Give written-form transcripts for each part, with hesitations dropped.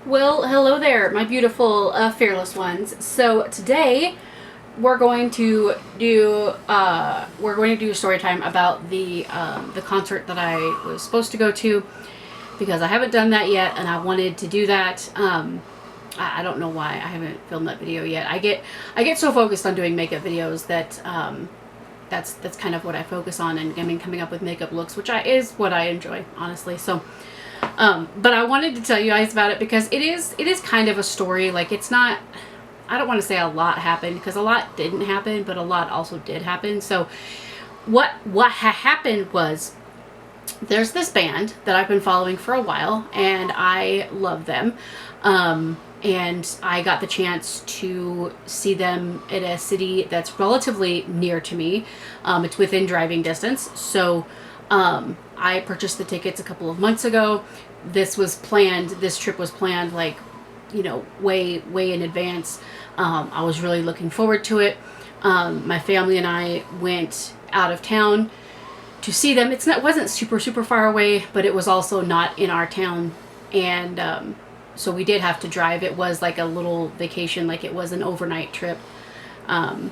Well, hello there, my beautiful fearless ones. So today we're going to do a story time about the concert that I was supposed to go to, because I haven't done that yet and I wanted to do that. I don't know why I haven't filmed that video yet. I get so focused on doing makeup videos that that's kind of what I focus on, and coming up with makeup looks, which is what I enjoy, honestly. So but I wanted to tell you guys about it because it is kind of a story. Like, it's not, I don't want to say a lot happened, because a lot didn't happen, but a lot also did happen. So what happened was, there's this band that I've been following for a while, and I love them. And I got the chance to see them in a city that's relatively near to me. It's within driving distance. So I purchased the tickets a couple of months ago. This trip was planned, like, way in advance. I was really looking forward to it. My family and I went out of town to see them. It wasn't super far away, but it was also not in our town. And so we did have to drive. It was like a little vacation, like it was an overnight trip. So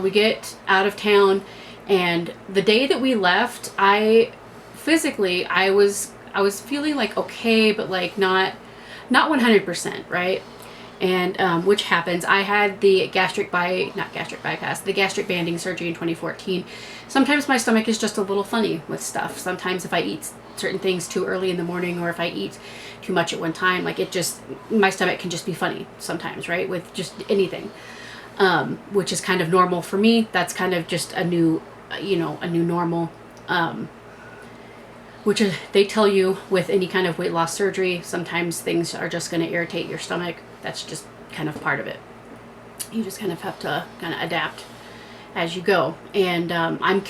we get out of town, and the day that we left, I was feeling like okay, but like not 100%, right? And which happens. I had the gastric banding surgery in 2014. Sometimes my stomach is just a little funny with stuff. Sometimes if I eat certain things too early in the morning, or if I eat too much at one time, like my stomach can just be funny sometimes, right? With just anything, which is kind of normal for me. That's kind of just a new normal. Which they tell you with any kind of weight loss surgery, sometimes things are just going to irritate your stomach. That's just kind of part of it. You just kind of have to kind of adapt as you go. And I'm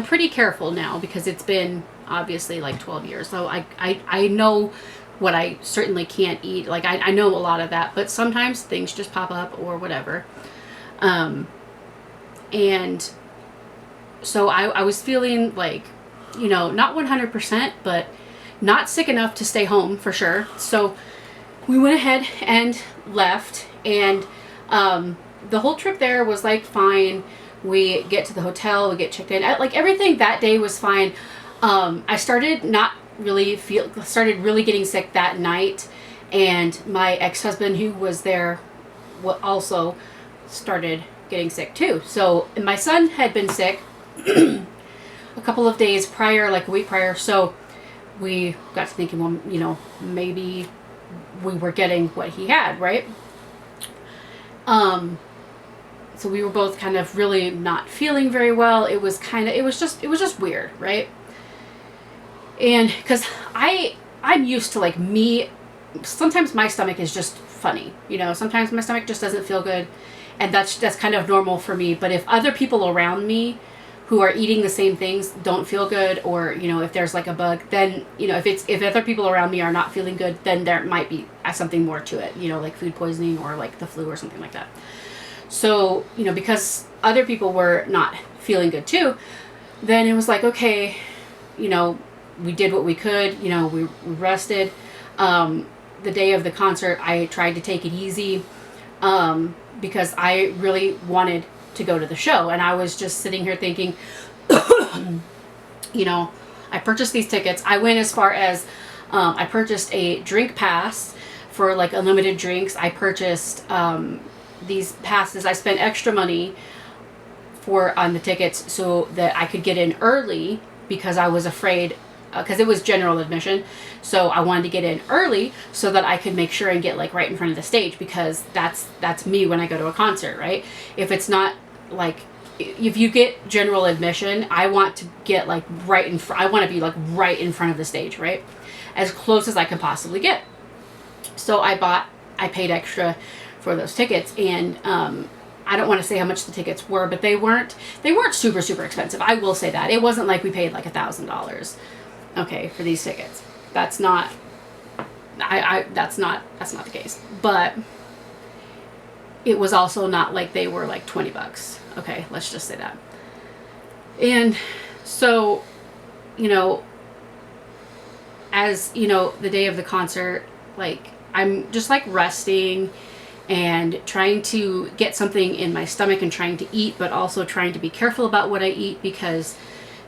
pretty careful now, because it's been obviously like 12 years. So I know what I certainly can't eat. Like, I know a lot of that, but sometimes things just pop up or whatever. And so I was feeling like, not 100%, but not sick enough to stay home for sure. So we went ahead and left, and the whole trip there was like fine. We get to the hotel, we get checked in. Like, everything that day was fine. I started really getting sick that night, and my ex-husband, who was there, also started getting sick too. So my son had been sick a couple of days prior, like a week prior. So we got to thinking, well, maybe we were getting what he had, right? So we were both kind of really not feeling very well. It was just weird, right? And because I'm used to, like, sometimes my stomach is just funny, sometimes my stomach just doesn't feel good, and that's kind of normal for me. But if other people around me who are eating the same things don't feel good, or if there's like a bug, then if other people around me are not feeling good, then there might be something more to it, like food poisoning or like the flu or something like that. So because other people were not feeling good too, then it was like, okay, we did what we could. We rested. The day of the concert, I tried to take it easy, because I really wanted to go to the show. And I was just sitting here thinking, I purchased these tickets. I went as far as, I purchased a drink pass for like unlimited drinks. I purchased these passes. I spent extra money on the tickets so that I could get in early, because I was afraid, because it was general admission. So I wanted to get in early so that I could make sure and get like right in front of the stage, because that's me when I go to a concert, right? If it's not like, if you get general admission, I want to get like right in front. I want to be like right in front of the stage, right? As close as I can possibly get. So I paid extra for those tickets, and I don't want to say how much the tickets were, but they weren't super expensive. I will say that. It wasn't like we paid like $1,000, okay, for these tickets. That's not the case. But it was also not like they were like $20. Okay, let's just say that. And so, as you know, the day of the concert, like I'm just like resting and trying to get something in my stomach and trying to eat, but also trying to be careful about what I eat because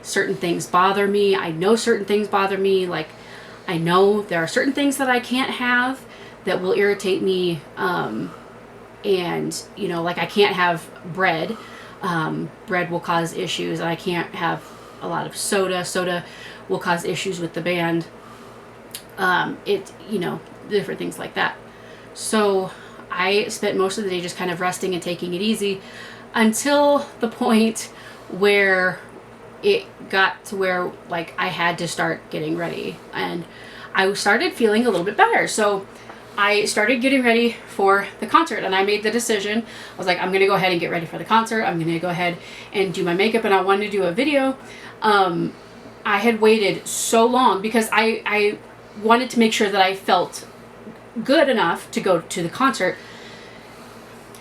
certain things bother me. I know certain things bother me. Like I know there are certain things that I can't have that will irritate me. And you know, like I can't have bread. Bread will cause issues. I can't have a lot of soda. Soda will cause issues with the band. You know, different things like that. So I spent most of the day just kind of resting and taking it easy until the point where it got to where like I had to start getting ready, and I started feeling a little bit better. So I started getting ready for the concert, and I made the decision. I was like, I'm going to go ahead and get ready for the concert. I'm going to go ahead and do my makeup, and I wanted to do a video. I had waited so long because I wanted to make sure that I felt good enough to go to the concert.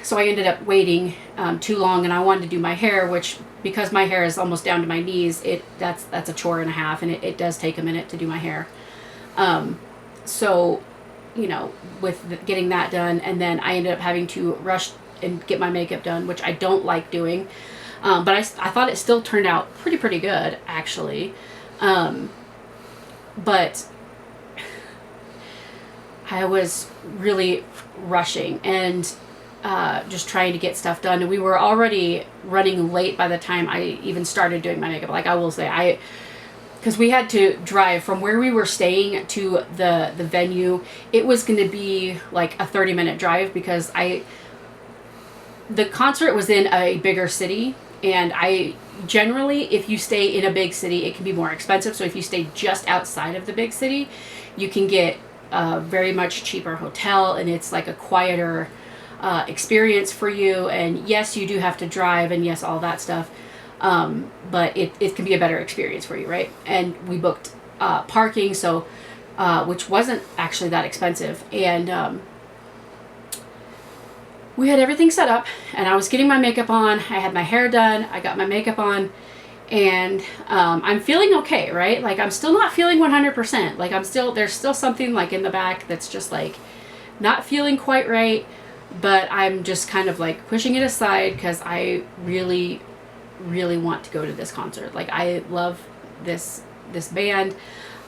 So I ended up waiting too long, and I wanted to do my hair, which because my hair is almost down to my knees, that's a chore and a half, and it does take a minute to do my hair. So, you know, with getting that done, and then I ended up having to rush and get my makeup done, which I don't like doing. But I thought it still turned out pretty good, actually. But I was really rushing and just trying to get stuff done. And we were already running late by the time I even started doing my makeup. Like I will say, because we had to drive from where we were staying to the venue. It was going to be like a 30-minute drive because the concert was in a bigger city, and I generally, if you stay in a big city, it can be more expensive. So if you stay just outside of the big city, you can get a very much cheaper hotel, and it's like a quieter experience for you. And yes, you do have to drive, and yes, all that stuff. But it can be a better experience for you, right? And we booked parking, so which wasn't actually that expensive. And we had everything set up, and I was getting my makeup on. I had my hair done. I got my makeup on, and I'm feeling okay, right? Like I'm still not feeling 100%. Like there's still something like in the back that's just like not feeling quite right, but I'm just kind of like pushing it aside because I really want to go to this concert. Like I love this band.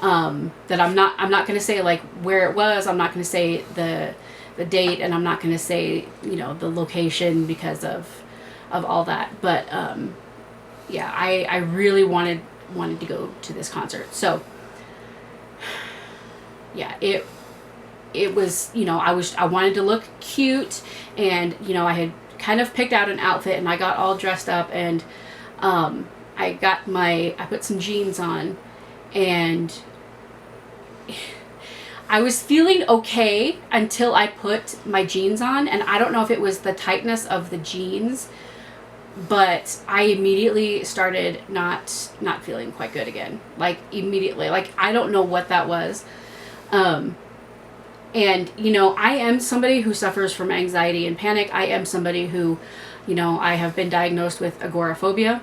That I'm not going to say like where it was. I'm not going to say the date, and I'm not going to say, you know, the location because of all that. But yeah, I really wanted to go to this concert. So yeah, it was, you know, I wanted to look cute, and you know, I had kind of picked out an outfit, and I got all dressed up, and I put some jeans on, and I was feeling okay until I put my jeans on, and I don't know if it was the tightness of the jeans, but I immediately started not feeling quite good again. Like immediately, like I don't know what that was. And you know, I am somebody who suffers from anxiety and panic. I am somebody who, you know, I have been diagnosed with agoraphobia.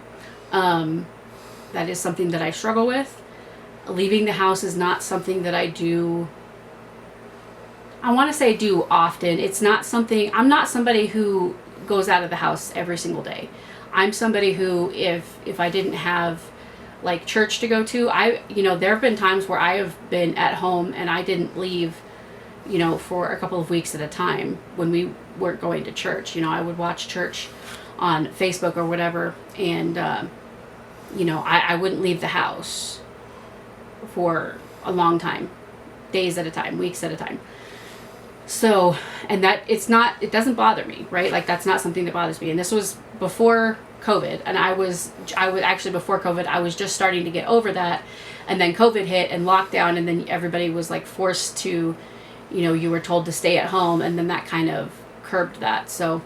That is something that I struggle with. Leaving the house is not something that I do. I want to say do often. It's not something, I'm not somebody who goes out of the house every single day. I'm somebody who, if I didn't have like church to go to, you know, there have been times where I have been at home and I didn't leave, you know, for a couple of weeks at a time when we weren't going to church. You know, I would watch church on Facebook or whatever, and you know, I wouldn't leave the house for a long time, days at a time, weeks at a time. So, and that it doesn't bother me, right? Like that's not something that bothers me. And this was before COVID, and I was actually before COVID, I was just starting to get over that. And then COVID hit and lockdown, and then everybody was like forced to, you know, you were told to stay at home, and then that kind of curbed that. So,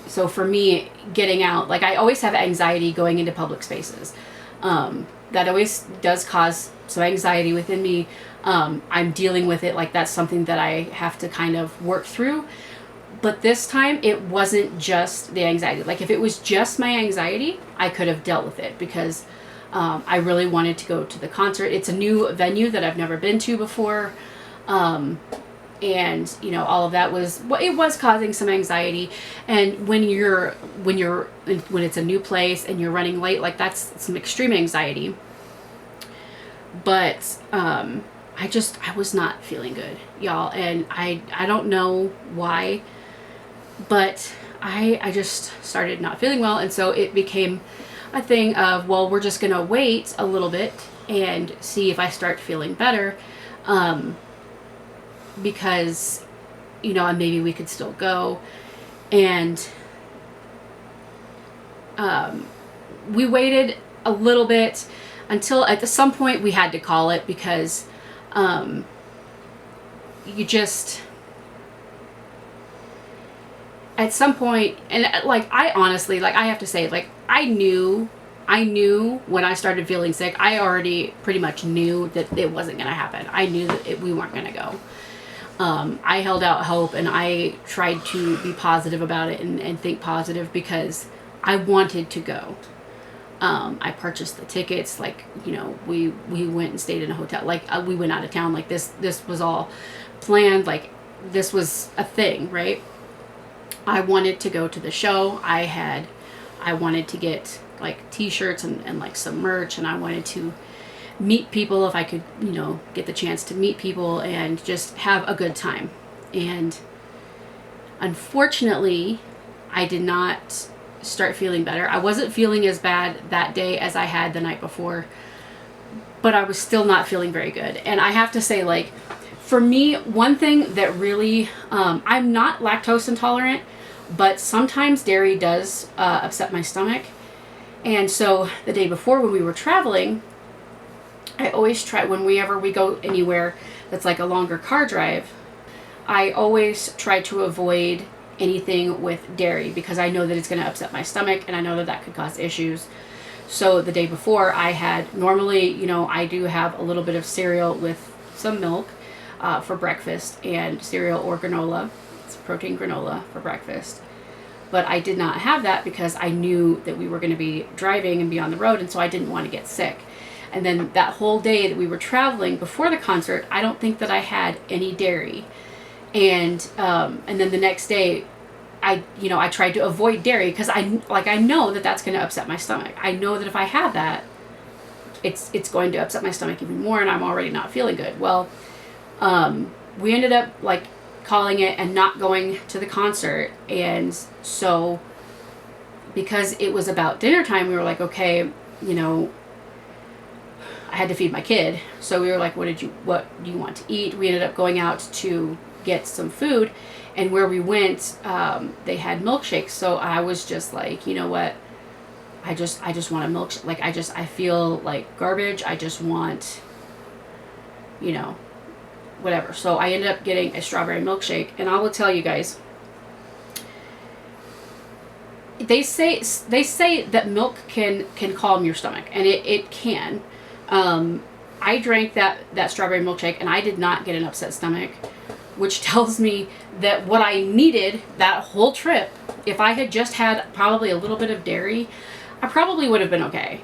so for me, getting out, like I always have anxiety going into public spaces. That always does cause some anxiety within me. I'm dealing with it, like that's something that I have to kind of work through. But this time it wasn't just the anxiety. Like if it was just my anxiety, I could have dealt with it because I really wanted to go to the concert. It's a new venue that I've never been to before. And all of that was causing some anxiety. And when it's a new place and you're running late, like that's some extreme anxiety. But I was not feeling good, y'all, and I don't know why, but I just started not feeling well, and so it became a thing of, well, we're just gonna wait a little bit and see if I start feeling better, because maybe we could still go. And we waited a little bit until at some point we had to call it, because you just, at some point, and like I honestly, like I have to say, like I knew when I started feeling sick, I already pretty much knew that it wasn't going to happen. I knew that we weren't going to go. I held out hope, and I tried to be positive about it and think positive, because I wanted to go. I purchased the tickets, like, we went and stayed in a hotel, like we went out of town, like this was all planned, like this was a thing, right? I wanted to go to the show. I wanted to get like t-shirts and like some merch, and I wanted to meet people if I could, get the chance to meet people and just have a good time. And unfortunately, I did not start feeling better. I wasn't feeling as bad that day as I had the night before, but I was still not feeling very good. And I have to say, like, for me, one thing that really, I'm not lactose intolerant, but sometimes dairy does upset my stomach. And so the day before, when we were traveling, I always try, whenever we go anywhere that's like a longer car drive, I always try to avoid anything with dairy, because I know that it's going to upset my stomach, and I know that that could cause issues. So the day before, I had, normally, I do have a little bit of cereal with some milk for breakfast, and cereal or granola. It's protein granola for breakfast. But I did not have that because I knew that we were going to be driving and be on the road, and so I didn't want to get sick. And then that whole day that we were traveling before the concert, I don't think that I had any dairy. And then the next day, I tried to avoid dairy, because I know that that's going to upset my stomach. I know that if I have that, it's going to upset my stomach even more, and I'm already not feeling good. Well, we ended up like calling it and not going to the concert. And so because it was about dinner time, we were like, okay, I had to feed my kid. So we were like, what do you want to eat? We ended up going out to get some food, and where we went, they had milkshakes. So I was just like, you know what? I just want a milkshake. Like, I feel like garbage. I just want, whatever. So I ended up getting a strawberry milkshake, and I will tell you guys, they say that milk can calm your stomach, and it can. I drank that strawberry milkshake, and I did not get an upset stomach, which tells me that what I needed that whole trip, if I had just had probably a little bit of dairy, I probably would have been okay.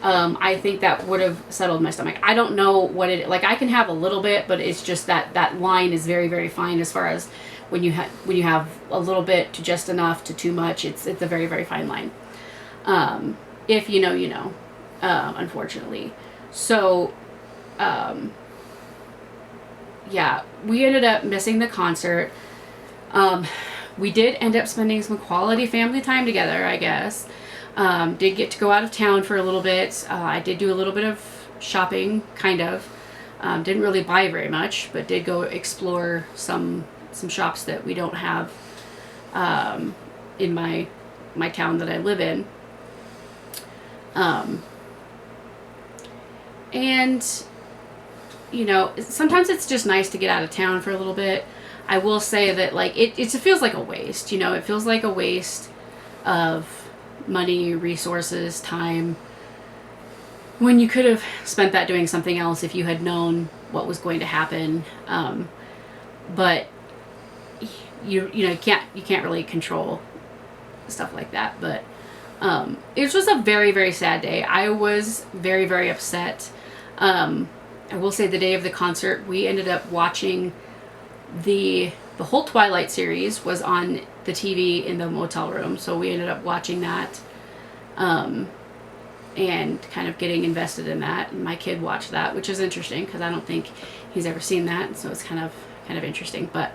I think that would have settled my stomach. I don't know what like I can have a little bit, but it's just that line is very, very fine as far as when you have a little bit to just enough to too much. It's a very, very fine line. If you know, unfortunately. So, yeah, we ended up missing the concert. We did end up spending some quality family time together, I guess. Did get to go out of town for a little bit. I did do a little bit of shopping, kind of. Didn't really buy very much, but did go explore some shops that we don't have in my town that I live in. And sometimes it's just nice to get out of town for a little bit. I will say that, like, it feels like a waste. It feels like a waste of money, resources, time, when you could have spent that doing something else if you had known what was going to happen. But you can't really control stuff like that. But It was just a very, very sad day. I was very, very upset. I will say the day of the concert, we ended up watching the whole Twilight series was on the TV in the motel room, so we ended up watching that, and kind of getting invested in that. And my kid watched that, which is interesting because I don't think he's ever seen that, so it's kind of interesting. But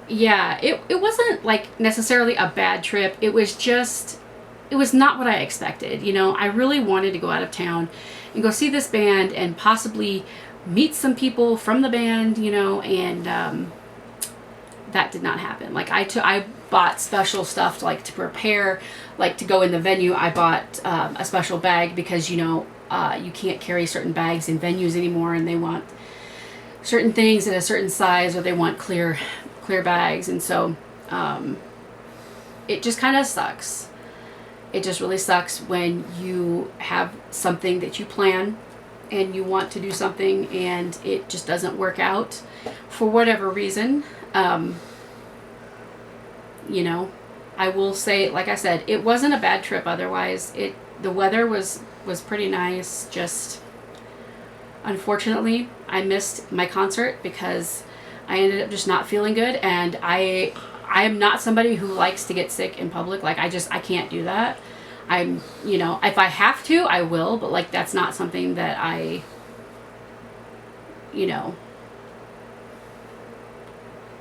yeah, it wasn't like necessarily a bad trip. It was not what I expected. You know, I really wanted to go out of town and go see this band and possibly meet some people from the band, you know, and that did not happen. Like I bought special stuff like to prepare, like to go in the venue. I bought a special bag because, you know, you can't carry certain bags in venues anymore, and they want certain things in a certain size, or they want clear bags. And so it just kind of sucks. It just really sucks when you have something that you plan and you want to do something and it just doesn't work out for whatever reason. You know, I will say, like I said, it wasn't a bad trip otherwise. The weather was pretty nice. Just unfortunately, I missed my concert because I ended up just not feeling good, and I am not somebody who likes to get sick in public. Like I can't do that. I'm, you know, if I have to, I will, but like that's not something that I, you know,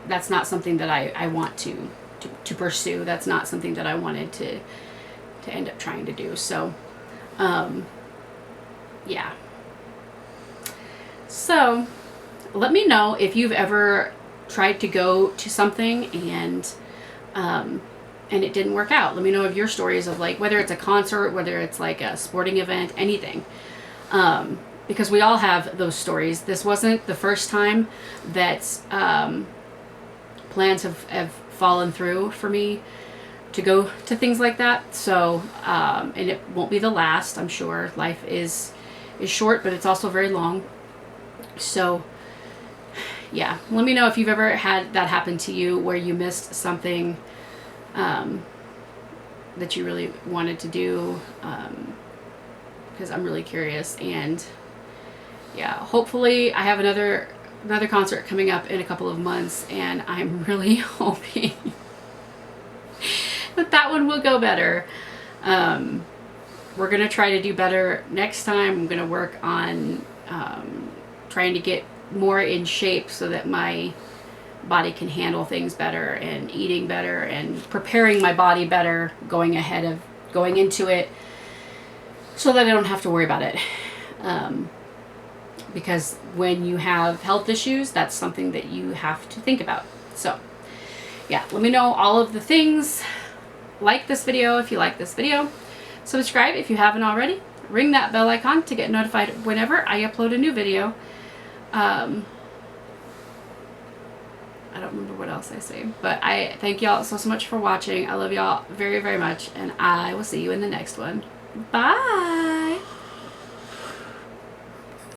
that's not something that I want to pursue. That's not something that I wanted to end up trying to do. So, yeah. So, let me know if you've ever tried to go to something and it didn't work out. Let me know of your stories of like whether it's a concert, whether it's like a sporting event, anything. Because we all have those stories. This wasn't the first time that plans have fallen through for me to go to things like that. So, and it won't be the last, I'm sure. Life is short, but it's also very long. So, yeah, let me know if you've ever had that happen to you where you missed something that you really wanted to do, because I'm really curious. And yeah, hopefully I have another concert coming up in a couple of months, and I'm really hoping that one will go better. We're gonna try to do better next time. I'm gonna work on trying to get more in shape so that my body can handle things better, and eating better, and preparing my body better going into it, so that I don't have to worry about it. Because when you have health issues, that's something that you have to think about. So yeah, let me know all of the things. Like this video if you like this video. Subscribe if you haven't already. Ring that bell icon to get notified whenever I upload a new video. I don't remember what else I say, but I thank y'all so much for watching. I love y'all very, very much, and I will see you in the next one. Bye!